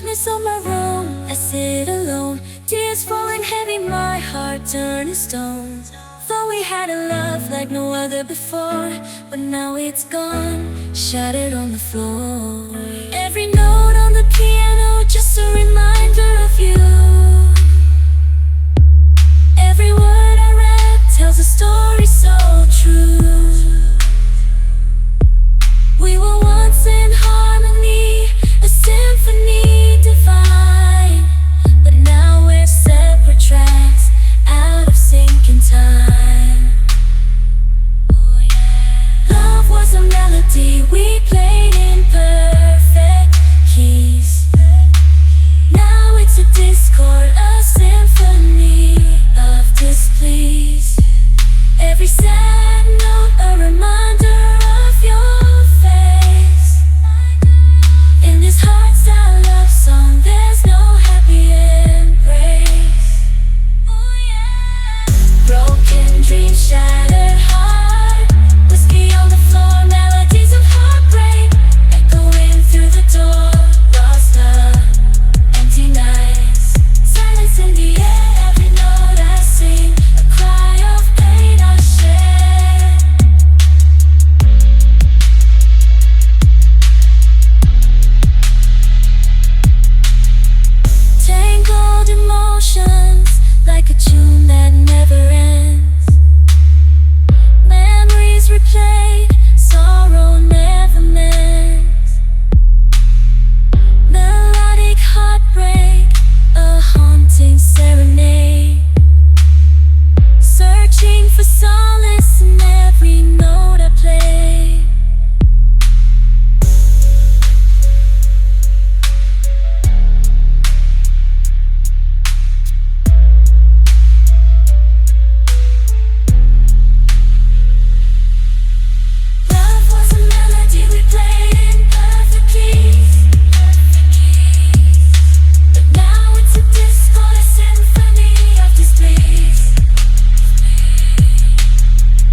darkness of my room, I sit alone. Tears falling heavy, my heart turning stone. Thought we had a love like no other before, but now it's gone, shattered on the floor. Every note on the piano, just a reminder of you. Every word I read tells a story so true. We were once in harmony, a symphony divine, but now we're separate tracks, out of sync in time. Love was a melody we played in perfect keys. Now it's a discord, a symphony of displease. Every sad note a reminder of your face. In this hardstyle love song, there's no happy embrace. Broken dreams, shattered heart, whiskey on the floor, melodies of heartbreak echoing through the door. Lost love, empty nights, silence in the air. Every note I sing, a cry of pain I share. Tangled emotions, like a tune that never ends. Memories replayed, sorrow never mends. Melodic heartbreak, a haunting serenade. Searching for solace in every note I play. Love was a melody we played in perfect keys. But now it's a discord, a symphony of disbelief.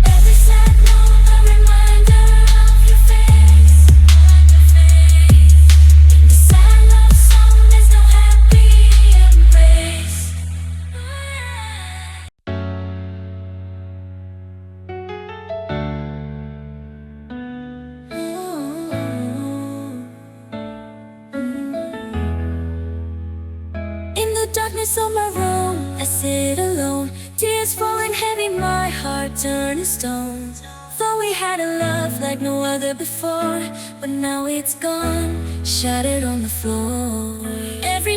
Every sad note a reminder of your face. In the sad love song, there's no happy embrace. In the darkness of my room, I sit alone. Tears falling heavy, my heart turning stone. Thought we had a love like no other before, but now it's gone, shattered on the floor. Every